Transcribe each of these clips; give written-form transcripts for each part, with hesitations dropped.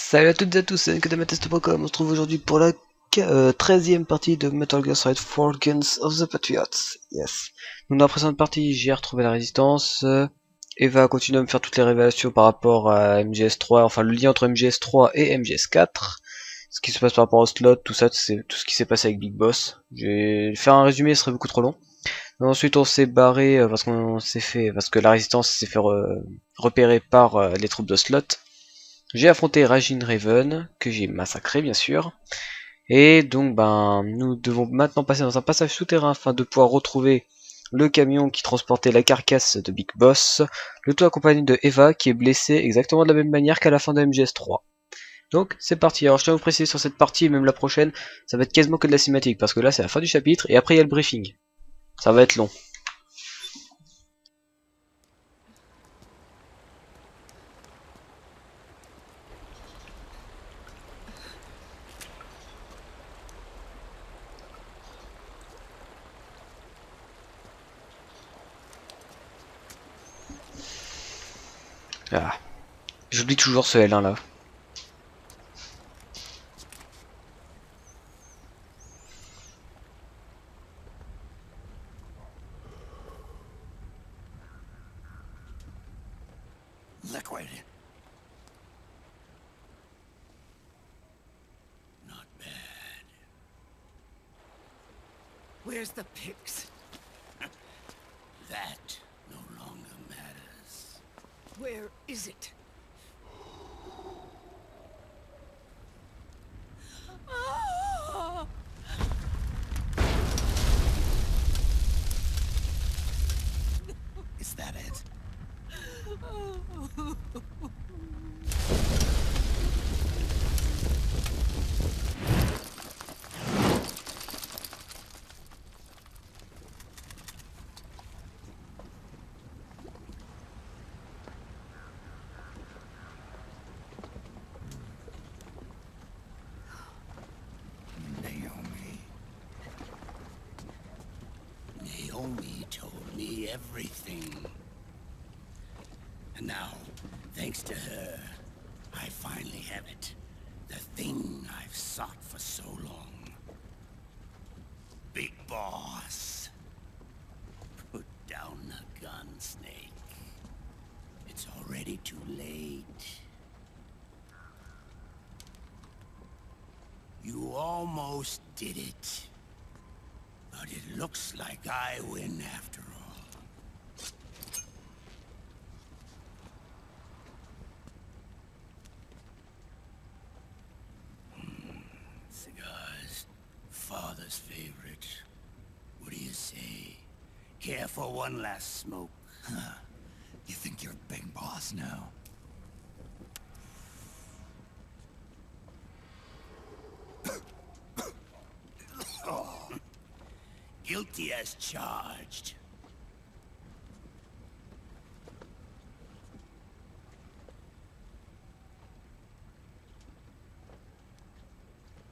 Salut à toutes et à tous, c'est Amatest.com. On se trouve aujourd'hui pour la 13e partie de Metal Gear Solid 4 Guns of the Patriots. Yes. Donc dans la précédente partie, j'ai retrouvé la résistance. Eva continue à me faire toutes les révélations par rapport à MGS3, enfin le lien entre MGS3 et MGS4. Ce qui se passe par rapport au slot, tout ça, c'est tout ce qui s'est passé avec Big Boss. Je vais faire un résumé, ce serait beaucoup trop long. Ensuite, on s'est barré parce que la résistance s'est fait repérer par les troupes de slot. J'ai affronté Rajin Raven, que j'ai massacré bien sûr. Et donc nous devons maintenant passer dans un passage souterrain afin de pouvoir retrouver le camion qui transportait la carcasse de Big Boss, le tout accompagné de Eva qui est blessée exactement de la même manière qu'à la fin de MGS3. Donc c'est parti, alors je tiens à vous préciser sur cette partie et même la prochaine, ça va être quasiment que de la cinématique parce que là c'est la fin du chapitre et après il y a le briefing. Ça va être long. Ah. J'oublie toujours ce L1 là. Liquid. Not bad. Where's the pics? That no longer matters. Where is it? Is that it? Naomi told me everything. And now, thanks to her, I finally have it. The thing I've sought for so long. Big Boss. Put down the gun, Snake. It's already too late. You almost did it. But it looks like I win after all. Cigars. Father's favorite. What do you say? Care for one last smoke? Huh. You think you're a big boss now? Guilty as charged.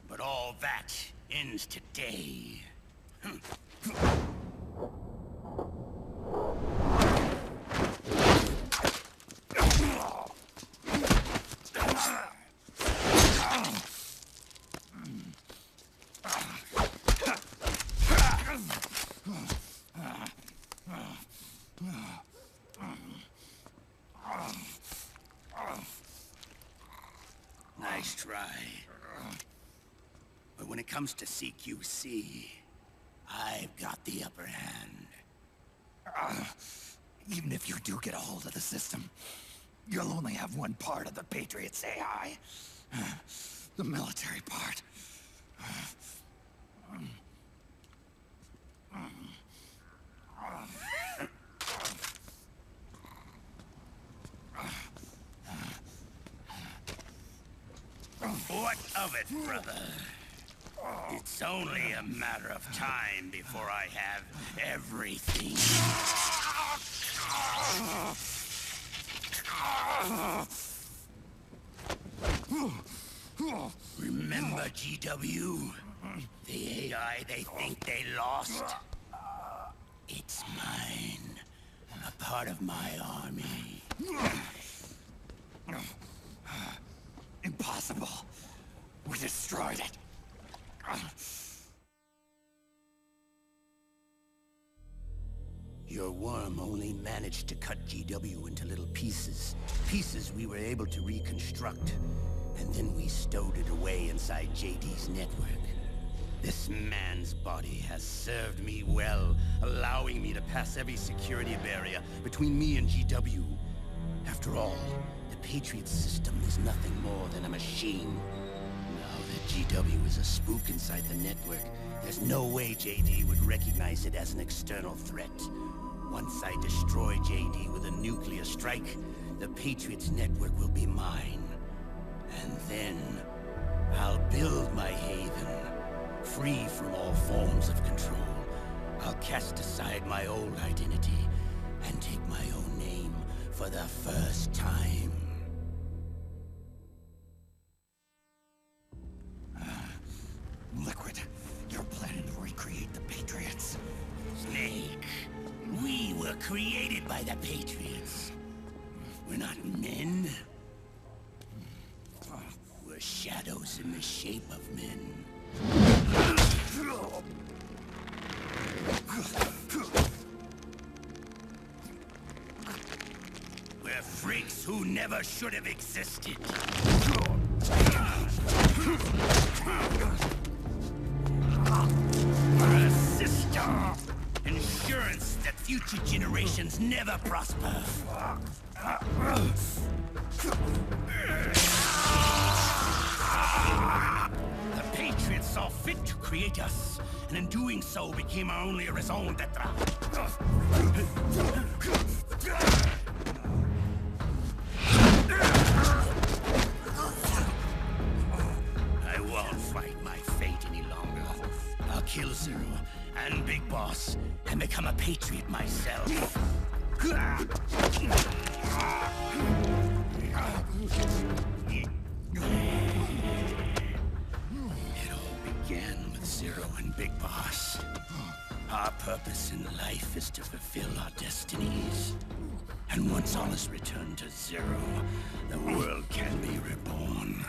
But all that ends today. Nice try. But when it comes to CQC, I've got the upper hand. Even if you do get a hold of the system, you'll only have one part of the Patriots AI. The military part. What of it, brother? It's only a matter of time before I have everything. Remember, GW? The AI they think they lost? It's mine. A part of my army. Impossible. impossible. We destroyed it. Your worm only managed to cut GW into little pieces. Pieces we were able to reconstruct. And then we stowed it away inside JD's network. This man's body has served me well, allowing me to pass every security barrier between me and GW. After all, the Patriots system is nothing more than a machine. Now that GW is a spook inside the network, there's no way JD would recognize it as an external threat. Once I destroy JD with a nuclear strike, the Patriots network will be mine. And then, I'll build my haven, free from all forms of control. I'll cast aside my old identity and take my own name for the first time. Liquid, you're planning to recreate the Patriots. Snake, we were created by the Patriots. We're not men. We're shadows in the shape of men. We're freaks who never should have existed. We're a system. Insurance that future generations never prosper. The Patriots saw fit to create us, and in doing so became our only raison d'etre. I won't fight my fate any longer. I'll kill Zero and Big Boss and become a Patriot myself. It all began with Zero and Big Boss. Our purpose in life is to fulfill our destinies. And once all is returned to Zero, the world can be reborn.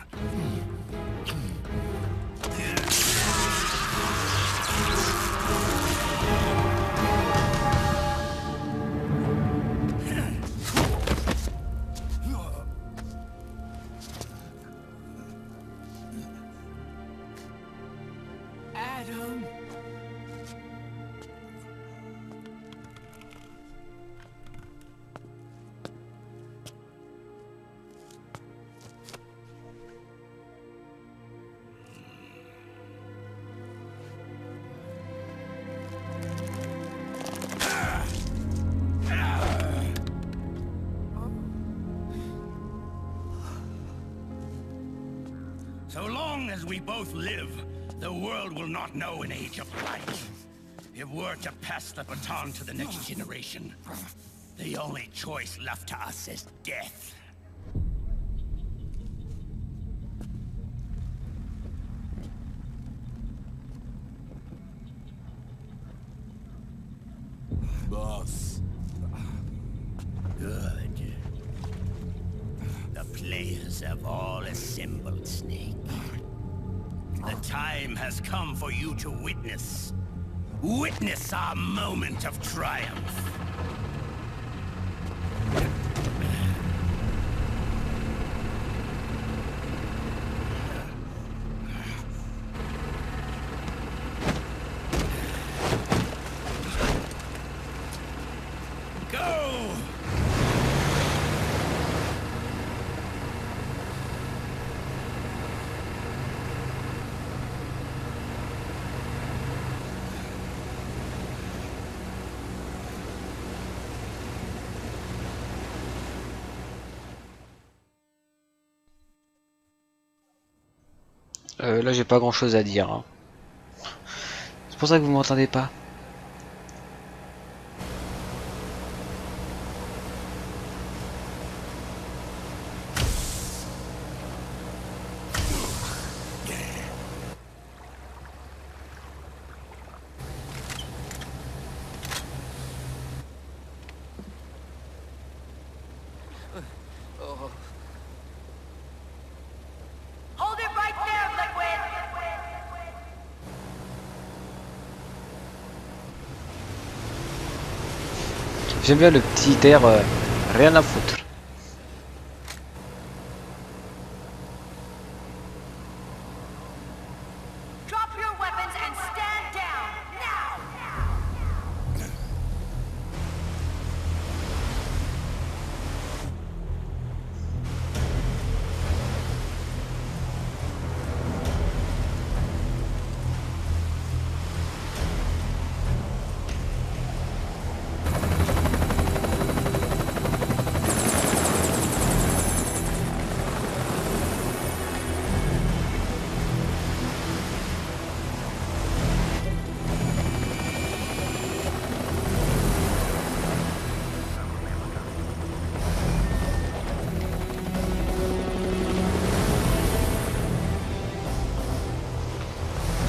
Adam. So long as we both live, the world will not know an age of light. If we're to pass the baton to the next generation, the only choice left to us is death. Boss. Good. The players have all assembled, Snake. The time has come for you to witness. Witness our moment of triumph. Go! Là j'ai pas grand chose à dire, hein. C'est pour ça que vous m'entendez pas. J'aime bien le petit air rien à foutre. Drop your weapons and stand down now.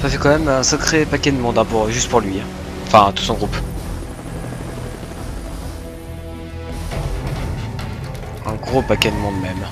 Ça fait quand même un sacré paquet de monde hein, juste pour lui. Hein. Enfin, tout son groupe. Un gros paquet de monde même.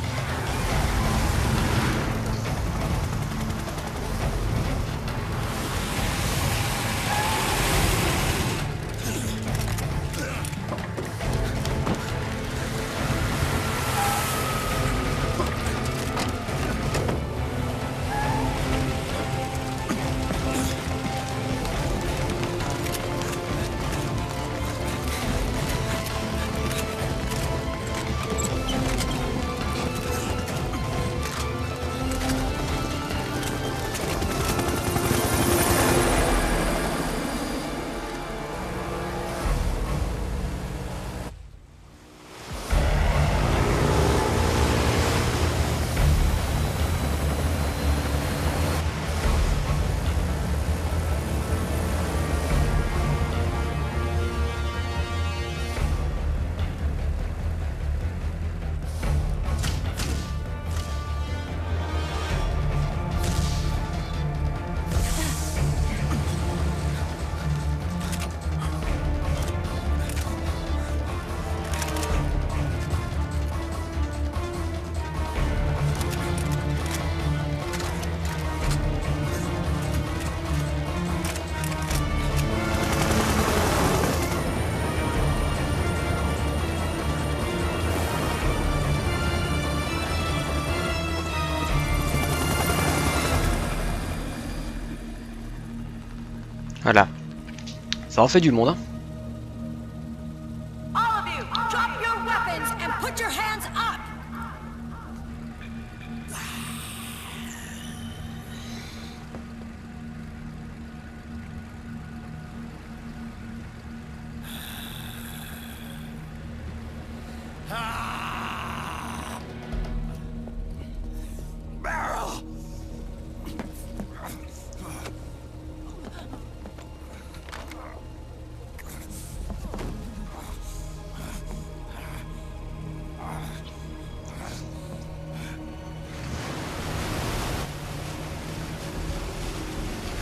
Voilà. Ça en fait du monde. Hein. All of you, drop your weapons and put your hands up. Barrel!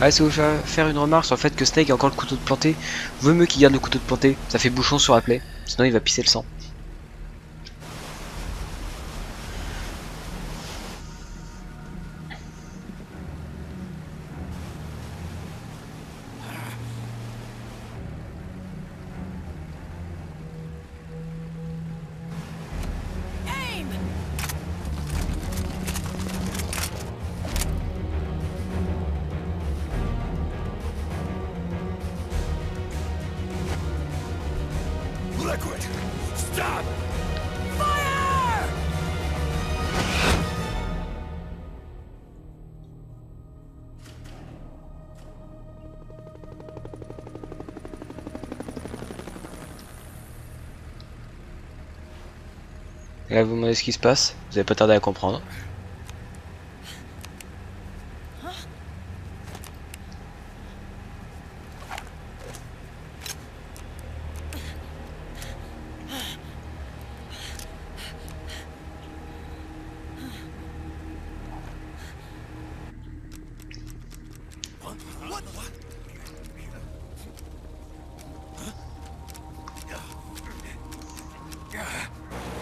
Ah, si vous faire une remarque sur le fait que Snake a encore le couteau de planté, vaut mieux qu'il garde le couteau de planté, ça fait bouchon sur la plaie, sinon il va pisser le sang. Aim! Liquid! Stop! Fire! Et là vous me demandez ce qui se passe, vous avez pas tardé à comprendre.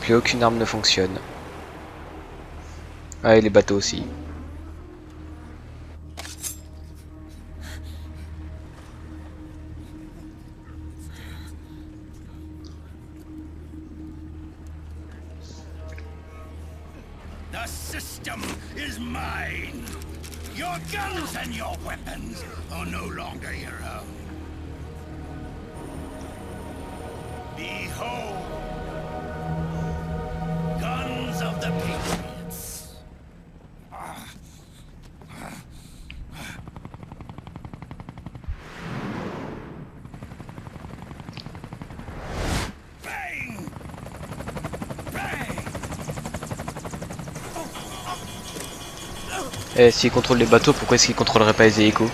Plus aucune arme ne fonctionne. Ah et les bateaux aussi. The system is mine. Your guns and your weapons are no longer your own. Behold, guns of the Patriots. Bang! Bang! Eh, s'il contrôle les bateaux, pourquoi est-ce qu'il contrôlerait pas les hélicos?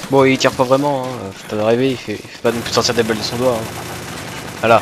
Bon, il tire pas vraiment, hein. Faut pas rêver, il fait pas non plus sortir des balles de son doigt. Hein. Voilà.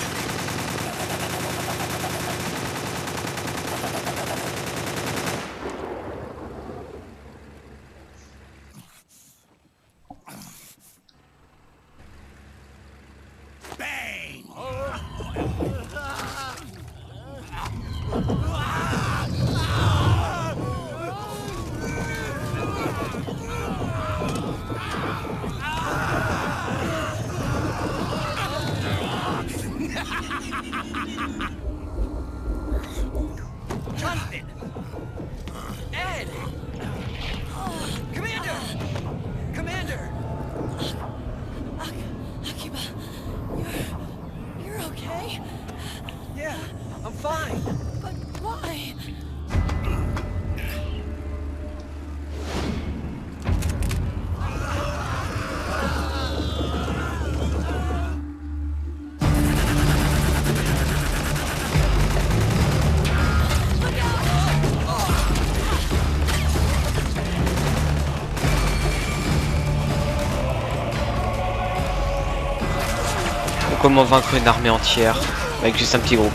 Comment vaincre une armée entière avec juste un petit groupe?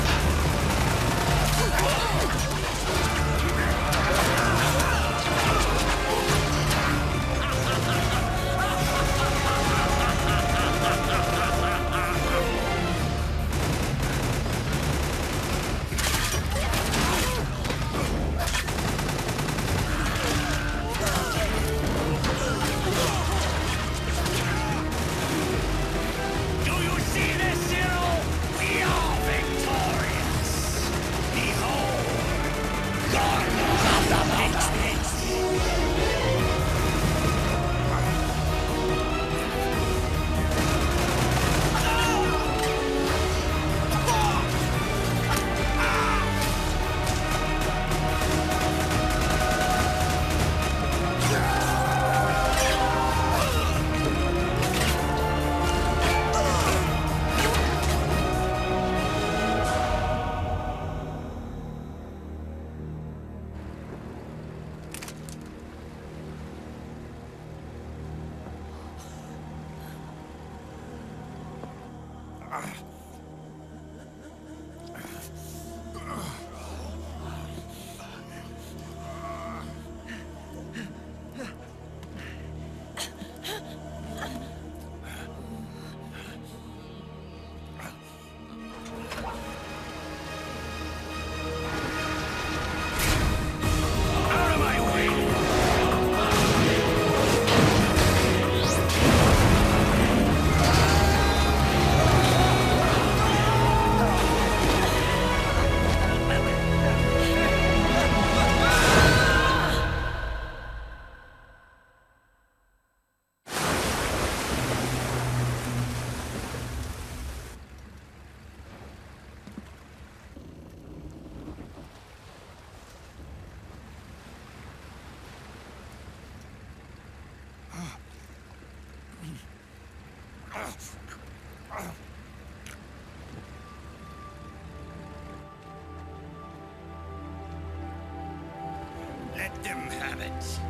Let them have it.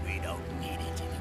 We don't need it anymore.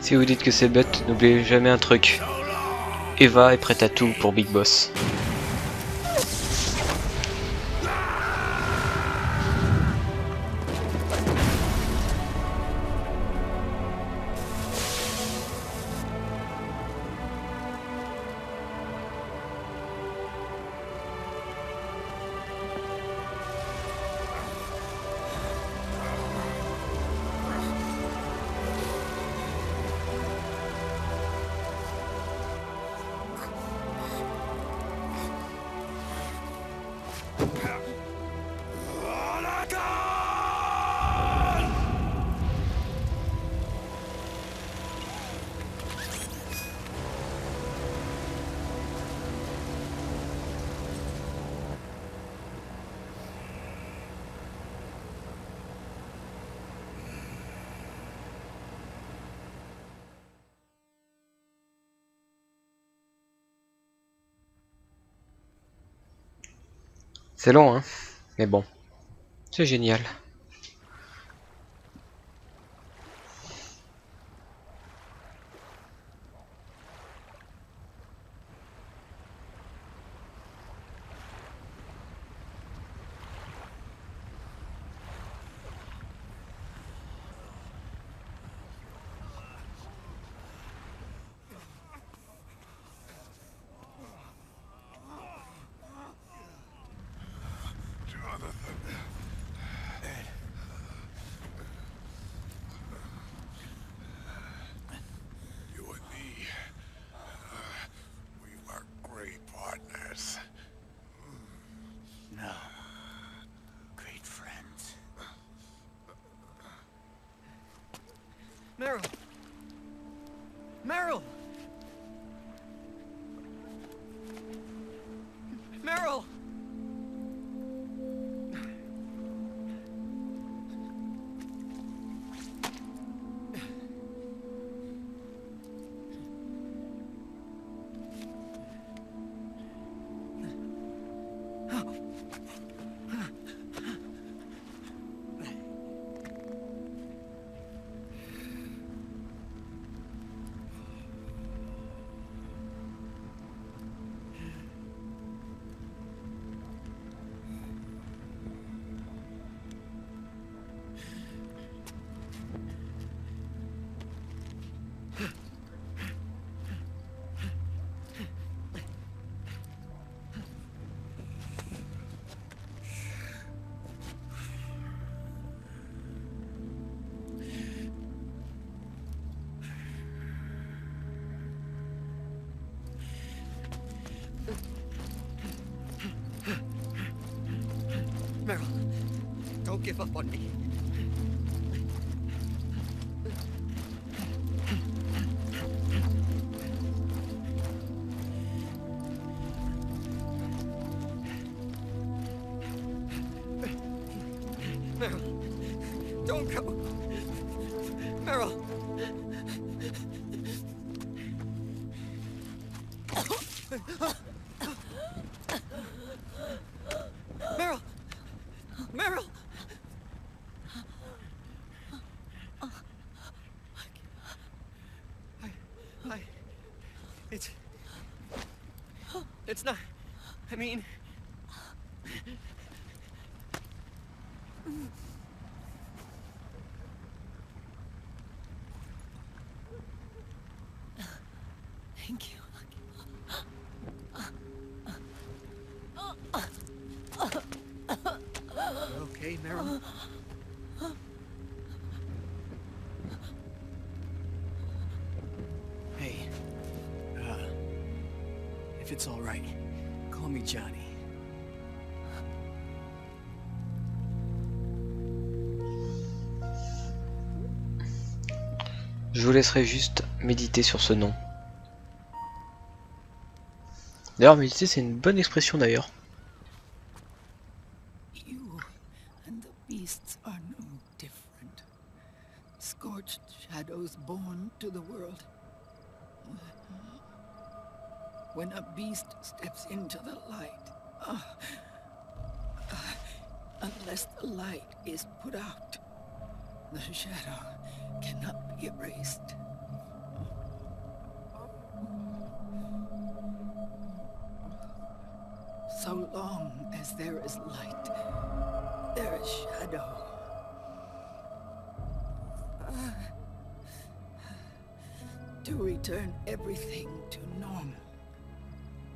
Si vous dites que c'est bête, n'oubliez jamais un truc. Eva est prête à tout pour Big Boss. C'est long, hein, mais bon, c'est génial. You and me, we were great partners. No. Great friends. Meryl! Meryl! Meryl! Meryl, don't give up on me. Meryl, don't go. Meryl. Meryl. Meryl. It's not. I mean. Thank you. Okay, Meryl. Hey, if If it's all right, call me Johnny. Je vous laisserai juste méditer sur ce nom. D'ailleurs, méditer, c'est une bonne expression d'ailleurs. You and the beasts are no different. Scorched shadows born to the world. When a beast steps into the light, unless the light is put out, the shadow cannot be erased. So long as there is light, there is shadow. To return everything to normal,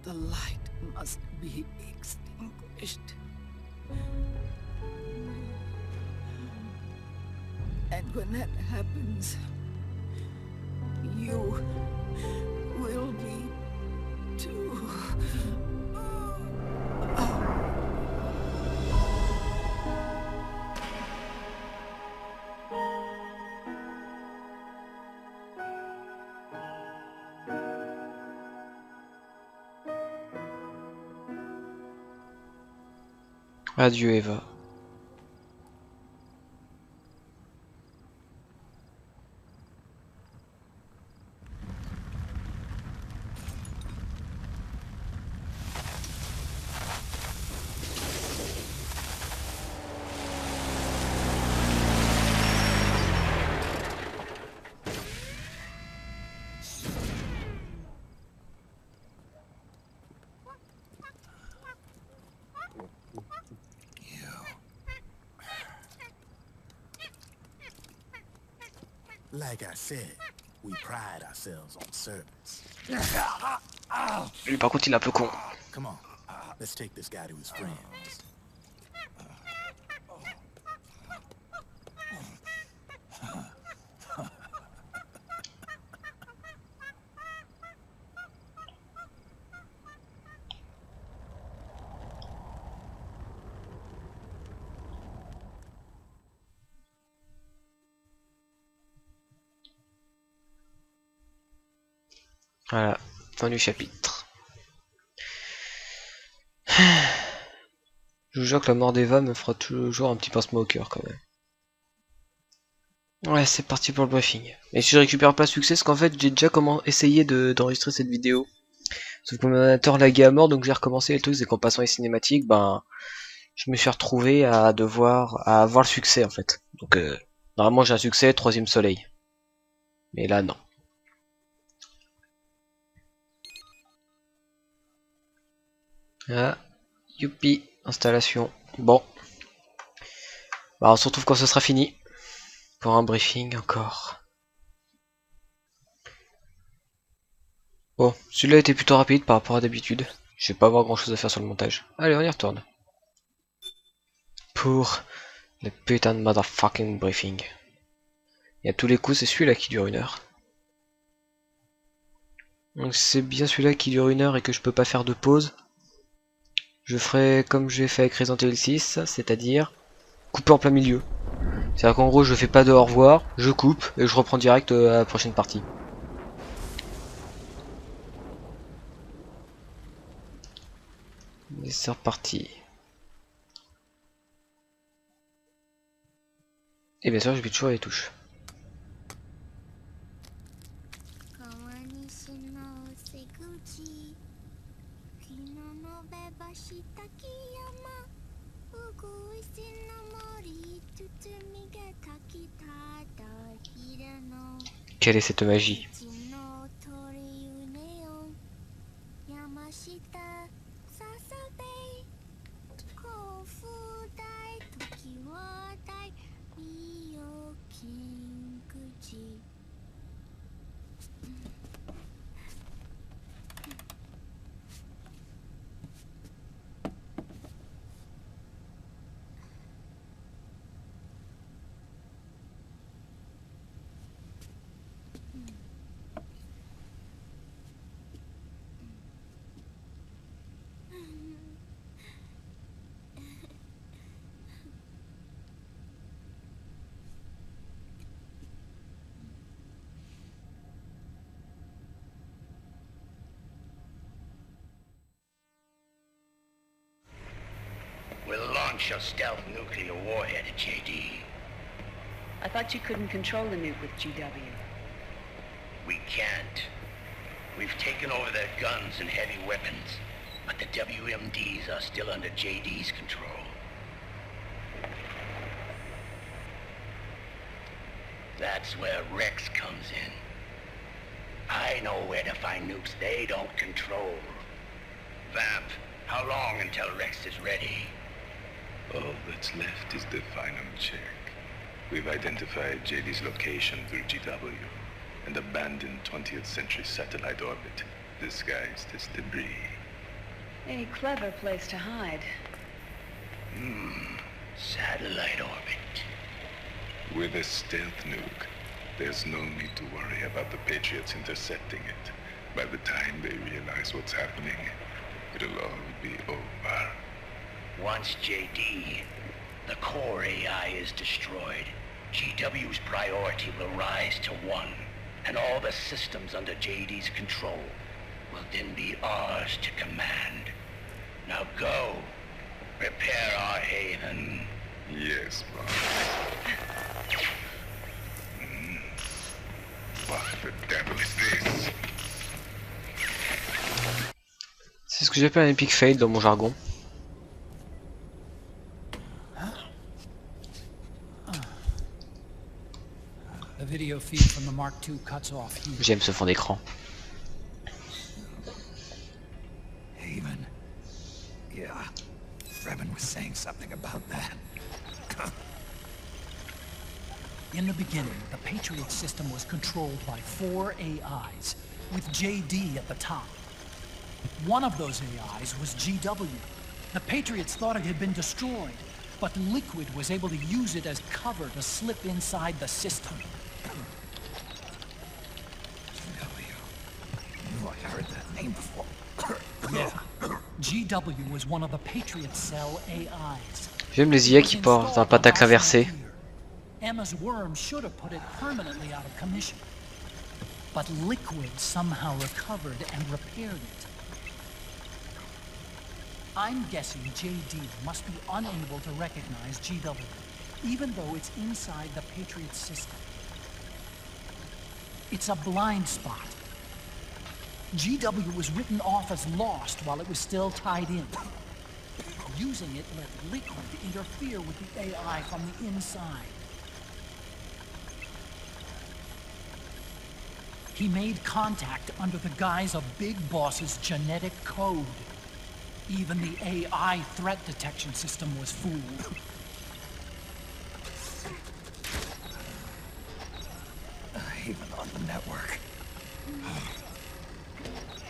the light must be extinguished. And when that happens, you will be too. Adieu Eva. Like I said, we pride ourselves on service. Lui par contre il est un peu con. Come on, let's take this guy to his friends. Voilà, fin du chapitre. Je vous jure que la mort d'Eva me fera toujours un petit pincement au cœur quand même. Ouais, c'est parti pour le briefing. Et si je récupère pas succès, c'est qu'en fait j'ai déjà essayé d'enregistrer cette vidéo. Sauf que mon ordinateur laguait à mort, donc j'ai recommencé. Et le truc c'est qu'en passant les cinématiques, ben je me suis retrouvé à avoir le succès en fait. Donc normalement j'ai un succès, 3ème soleil. Mais là non. Ah, youpi, installation. Bon. Bah on se retrouve quand ce sera fini. Pour un briefing encore. Bon, celui-là était plutôt rapide par rapport à d'habitude. Je vais pas avoir grand chose à faire sur le montage. Allez, on y retourne. Pour le putain de motherfucking briefing. Et à tous les coups, c'est celui-là qui dure 1 heure. Donc c'est bien celui-là qui dure 1 heure et que je peux pas faire de pause. Je ferai comme j'ai fait avec Resident Evil 6, c'est-à-dire couper en plein milieu. C'est-à-dire qu'en gros, je fais pas de au revoir, je coupe et je reprends direct à la prochaine partie. Et c'est reparti. Et bien sûr, je vais toujours les touches. Quelle est cette magie? launch a stealth nuclear warhead at JD. I thought you couldn't control the nuke with GW. We can't. We've taken over their guns and heavy weapons, but the WMDs are still under JD's control. That's where Rex comes in. I know where to find nukes they don't control. Vamp, how long until Rex is ready? All that's left is the final check. We've identified JD's location through GW, and abandoned 20th century satellite orbit, disguised as debris. A clever place to hide. Satellite orbit. With a stealth nuke, there's no need to worry about the Patriots intercepting it. By the time they realize what's happening, it'll all be over. Once JD, the core AI is destroyed, GW's priority will rise to 1, and all the systems under JD's control will then be ours to command. Now go, prepare our haven. Yes, boss. What the devil is this? C'est ce que j'appelle un epic fail dans mon jargon. The video feed from the Mark II cuts off here. J'aime ce fond d'écran. Haven. Yeah. Revan was saying something about that. In the beginning, the Patriot system was controlled by 4 AIs, with JD at the top. One of those AIs was GW. The Patriots thought it had been destroyed, but Liquid was able to use it as cover to slip inside the system. GW. I heard that name before. Yeah. GW was one of the Patriot Cell AIs. J'aime les IA qui portent un patacle inversé. Emma's worm should have put it permanently out of commission. But Liquid somehow recovered and repaired it. I'm guessing JD must be unable to recognize GW, even though it's inside the Patriot system. It's a blind spot. GW was written off as lost while it was still tied in. Using it let Liquid interfere with the AI from the inside. He made contact under the guise of Big Boss's genetic code. Even the AI threat detection system was fooled. Even on the network.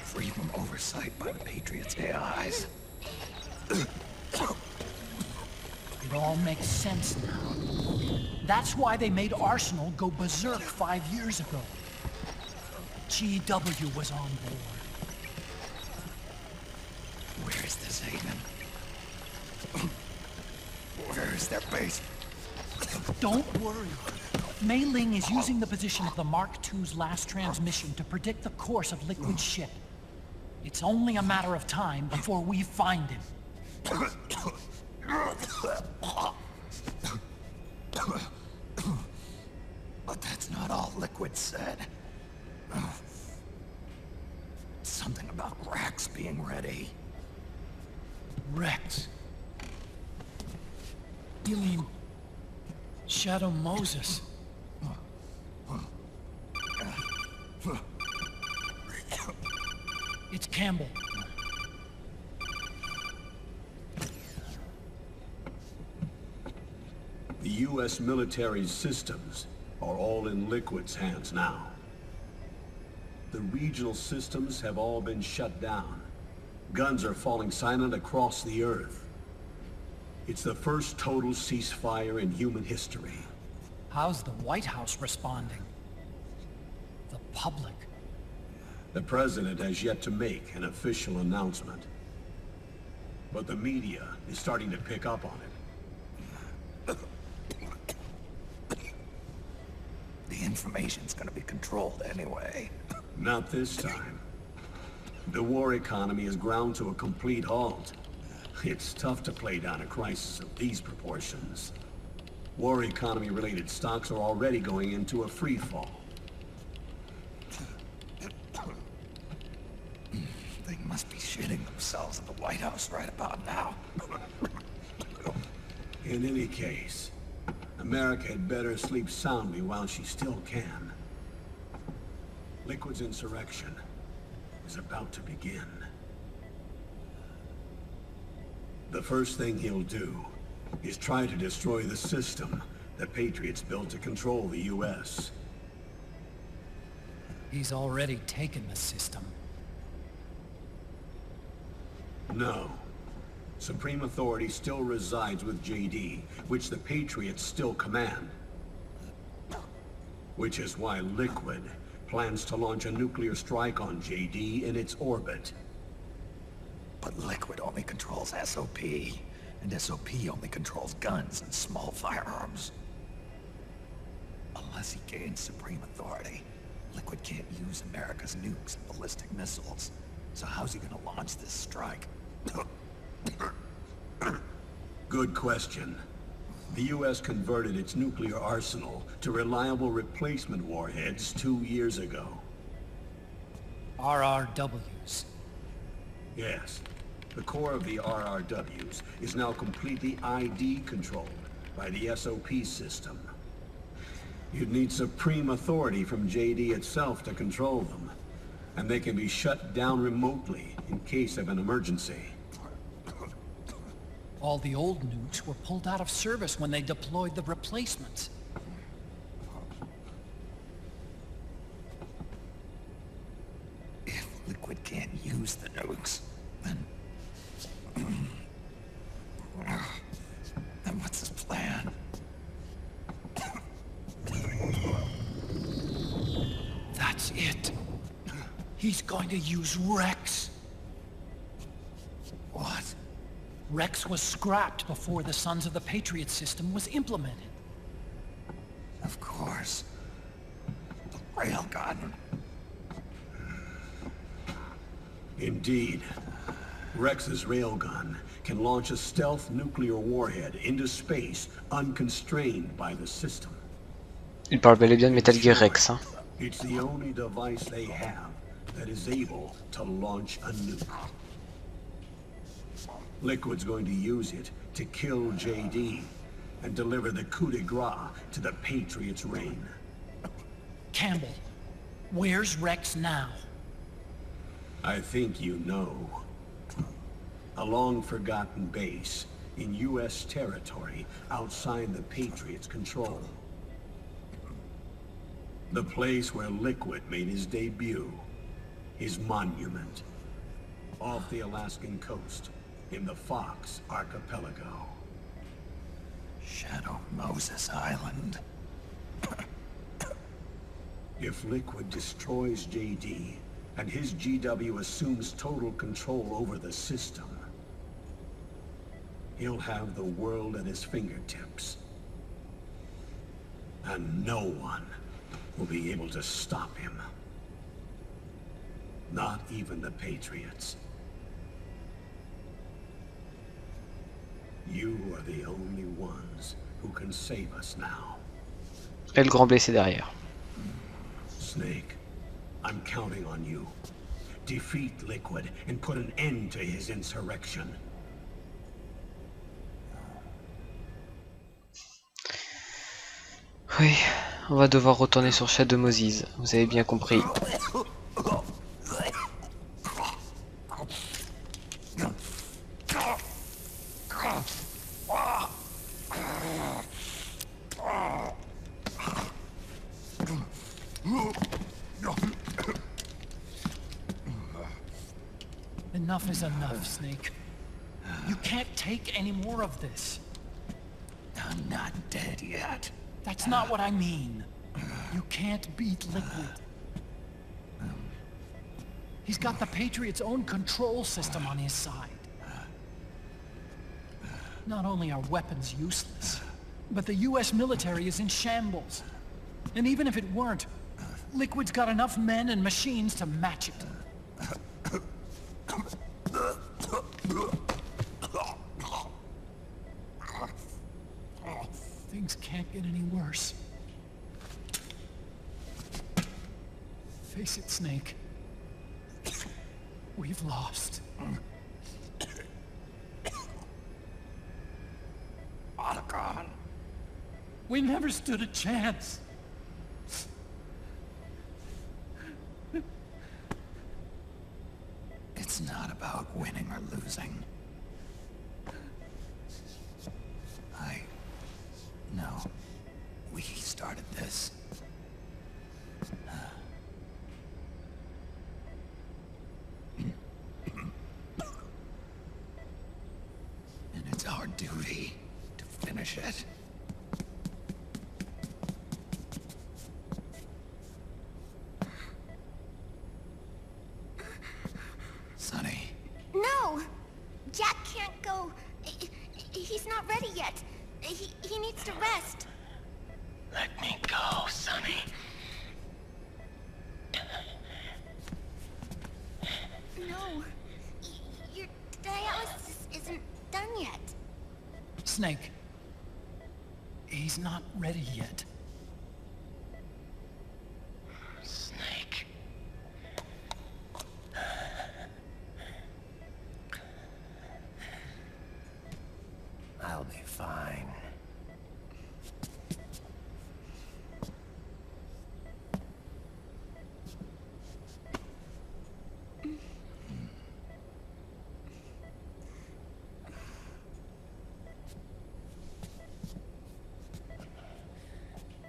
Free from oversight by the Patriots' AIs. It all makes sense now. That's why they made Arsenal go berserk 5 years ago. GW was on board. Where is this haven? Where is their base? Don't worry. Mei Ling is using the position of the Mark II's last transmission to predict the course of Liquid's ship. It's only a matter of time before we find him. But that's not all Liquid said. Something about Rex being ready. Rex? You mean Shadow Moses? It's Campbell. The U.S. military's systems are all in Liquid's hands now. The regional systems have all been shut down. Guns are falling silent across the Earth. It's the first total ceasefire in human history. How's the White House responding? The public? The President has yet to make an official announcement. But the media is starting to pick up on it. The information's gonna be controlled anyway. Not this time. The war economy is ground to a complete halt. It's tough to play down a crisis of these proportions. War economy-related stocks are already going into a free fall. They must be shitting themselves at the White House right about now. In any case, America had better sleep soundly while she still can. Liquid's insurrection is about to begin. The first thing he'll do is try to destroy the system the Patriots built to control the U.S. He's already taken the system. No. Supreme authority still resides with JD, which the Patriots still command. Which is why Liquid plans to launch a nuclear strike on JD in its orbit. But Liquid only controls SOP, and SOP only controls guns and small firearms. Unless he gains supreme authority, Liquid can't use America's nukes and ballistic missiles. So how's he gonna launch this strike? Good question. The U.S. converted its nuclear arsenal to reliable replacement warheads 2 years ago. RRWs. Yes. The core of the RRWs is now completely ID controlled by the SOP system. You'd need supreme authority from JD itself to control them, and they can be shut down remotely in case of an emergency. All the old nukes were pulled out of service when they deployed the replacements. If Liquid can't use the nukes, then what's his plan? That's it. He's going to use Rex. What? Rex was scrapped before the Sons of the Patriot system was implemented. Of course. The railgun. Indeed. Rex's railgun can launch a stealth nuclear warhead into space unconstrained by the system. Il parle bel et bien de Metal Gear Rex, hein. It's the only device they have that is able to launch a nuke. Liquid's going to use it to kill JD and deliver the coup de grace to the Patriots' reign. Campbell, where's Rex now? I think you know. A long-forgotten base in U.S. territory outside the Patriots' control. The place where Liquid made his debut, his monument, off the Alaskan coast in the Fox Archipelago. Shadow Moses Island. If Liquid destroys JD, and his GW assumes total control over the system, he'll have the world at his fingertips. And no one will be able to stop him. Not even the Patriots. You are the only ones who can save us now. Et le grand blessé derrière. Snake, I'm counting on you. Defeat Liquid and put an end to his insurrection. Oui, on va devoir retourner sur Shadow de Moses, vous avez bien compris. Enough is enough, Snake. You can't take any more of this. I'm not dead yet. That's not what I mean. You can't beat Liquid. He's got the Patriots' own control system on his side. Not only are weapons useless, but the US military is in shambles. And even if it weren't, Liquid's got enough men and machines to match it. get any worse. Face it, Snake. We've lost. Otacon. We never stood a chance. It's not about winning or losing. No. We started this. And it's our duty to finish it. Sonny. No! Jack can't go. He's not ready yet. He needs to rest. Let me go, Sonny. No. Your dialysis isn't done yet. Snake. He's not ready yet. Snake. I'll be fine.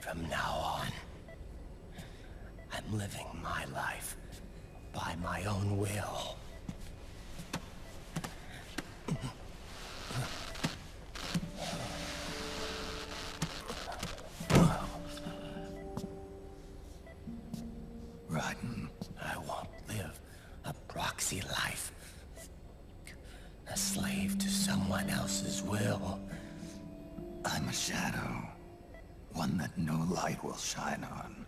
From now on, I'm living my life by my own will. Rotten, I won't live a proxy life. A slave to someone else's will. I'm a shadow. One that no light will shine on.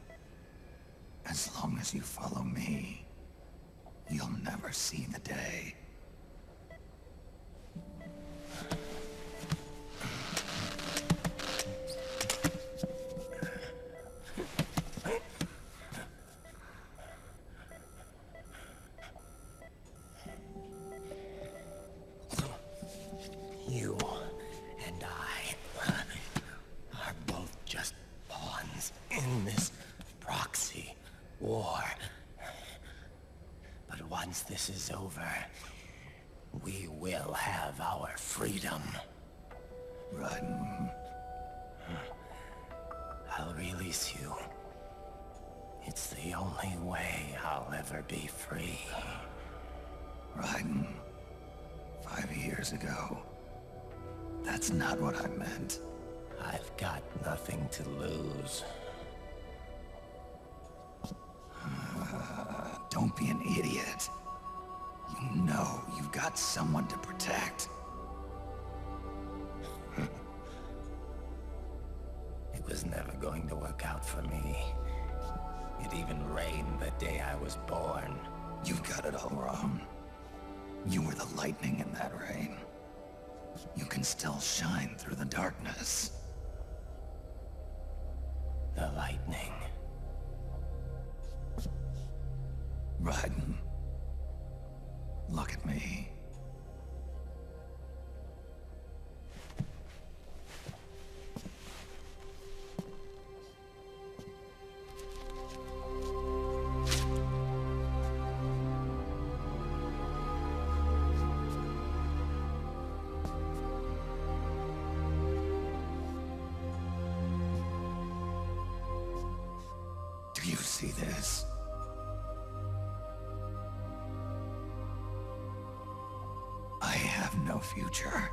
As long as you follow me, you'll never see the day. You and I are both just pawns in this proxy war. But once this is over, we will have our freedom. Run. I'll release you. It's the only way I'll ever be free. Raiden, 5 years ago, that's not what I meant. I've got nothing to lose. Don't be an idiot. You know you've got someone to protect. It was never going to work out for me. It even rained the day I was born. You've got it all wrong. You were the lightning in that rain. You can still shine through the darkness. The lightning. Raiden. Look at me. Do you see this? I have no future.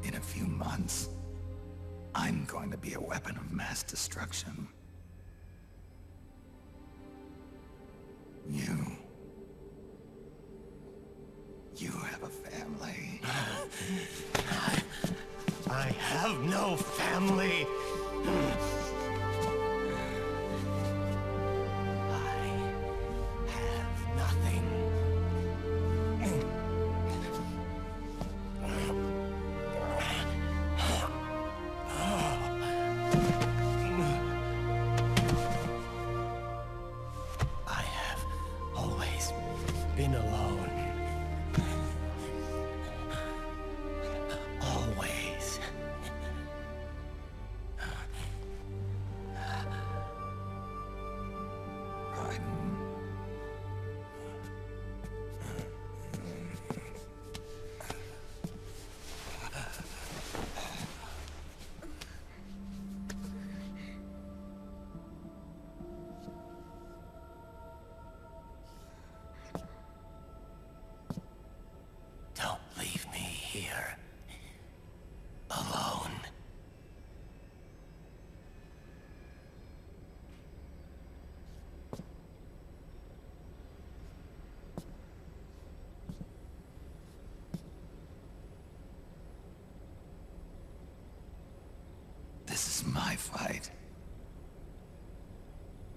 In a few months, I'm going to be a weapon of mass destruction. You have a family. I have no family. I have nothing. been alone. Always. Don't leave me here. Alone. This is my fight.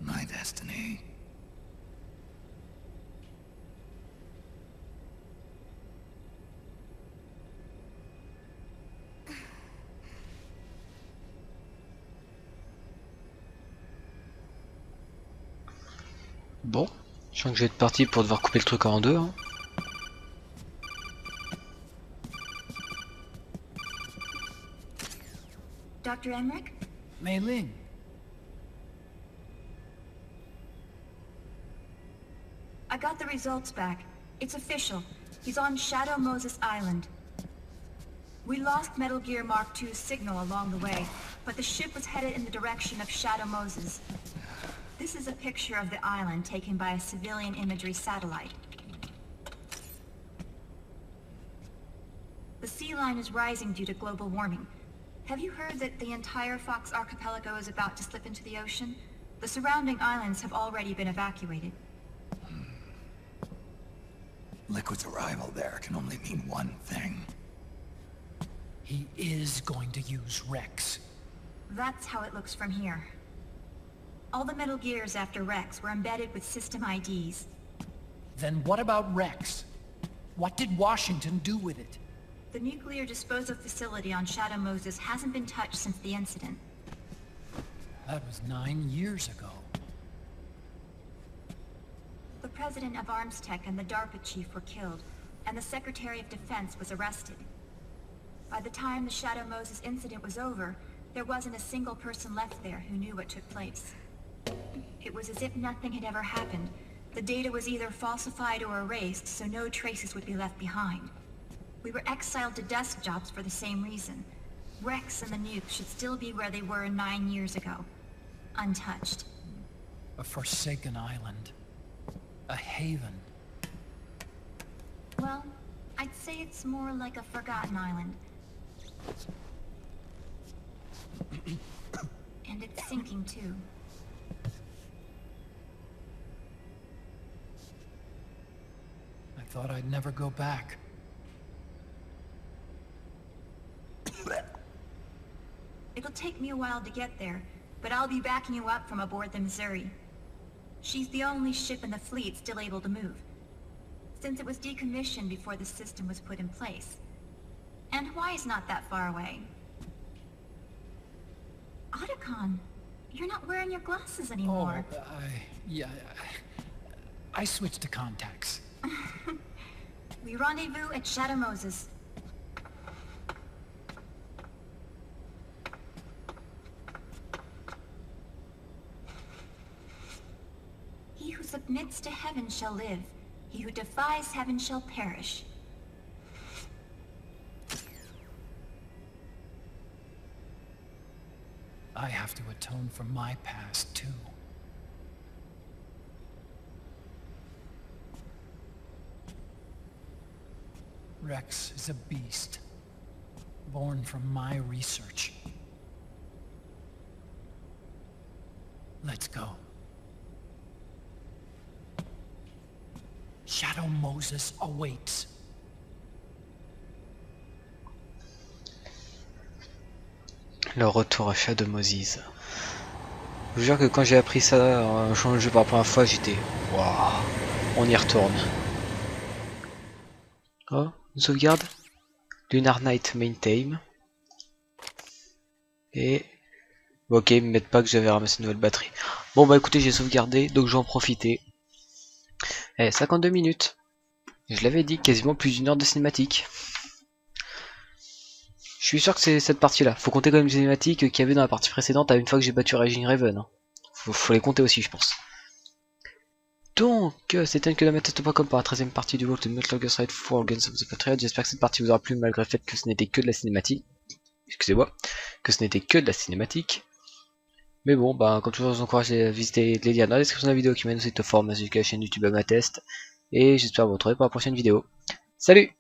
My destiny. Bon, je sens que je vais être parti pour devoir couper le truc en deux. Hein. Dr. Emmerich? Mei Ling. I got the results back. It's official. He's on Shadow Moses Island. We lost Metal Gear Mark II's signal along the way, but the ship was headed in the direction of Shadow Moses. This is a picture of the island taken by a civilian imagery satellite. The sea line is rising due to global warming. Have you heard that the entire Fox archipelago is about to slip into the ocean? The surrounding islands have already been evacuated. Liquid's arrival there can only mean one thing. He is going to use Rex. That's how it looks from here. All the Metal Gears after Rex were embedded with system IDs. Then what about Rex? What did Washington do with it? The nuclear disposal facility on Shadow Moses hasn't been touched since the incident. That was 9 years ago. The president of Armstech and the DARPA chief were killed, and the Secretary of Defense was arrested. By the time the Shadow Moses incident was over, there wasn't a single person left there who knew what took place. It was as if nothing had ever happened. The data was either falsified or erased, so no traces would be left behind. We were exiled to desk jobs for the same reason. Rex and the nukes should still be where they were 9 years ago. Untouched. A forsaken island. A haven. Well, I'd say it's more like a forgotten island. And it's sinking too. I thought I'd never go back. It'll take me a while to get there, but I'll be backing you up from aboard the Missouri. She's the only ship in the fleet still able to move, since it was decommissioned before the system was put in place. And Hawaii's not that far away. Otacon, you're not wearing your glasses anymore. Oh, I switched to contacts. We rendezvous at Shadow Moses. He who submits to heaven shall live. He who defies heaven shall perish. I have to atone for my past, too. Rex is a beast, born from my research. Let's go. Shadow Moses awaits. Le retour à Shadow Moses. Je vous jure que quand j'ai appris ça en jouant le jeu pour la première fois, j'étais waouh, on y retourne. Oh, une sauvegarde. Lunar Night Main Theme. Et ok, ils me mettent pas que j'avais ramassé une nouvelle batterie. Bon bah écoutez, j'ai sauvegardé, donc je vais en profiter. Eh, 52 minutes. Je l'avais dit, quasiment plus d'une heure de cinématique. Je suis sûr que c'est cette partie-là. Faut compter quand même les cinématiques qu'il y avait dans la partie précédente à une fois que j'ai battu Raging Raven. Hein. Faut les compter aussi, je pense. Donc, c'était que Amatest.com pour la 13e partie du World of Metal Gear Solid 4 Guns of the Patriots. J'espère que cette partie vous aura plu malgré le fait que ce n'était que de la cinématique. Excusez-moi, que ce n'était que de la cinématique. Mais bon, bah, comme toujours, je vous encourage à visiter les liens dans la description de la vidéo qui mène au site forum ainsi que la chaîne YouTube Amatest. Et j'espère vous retrouver pour la prochaine vidéo. Salut!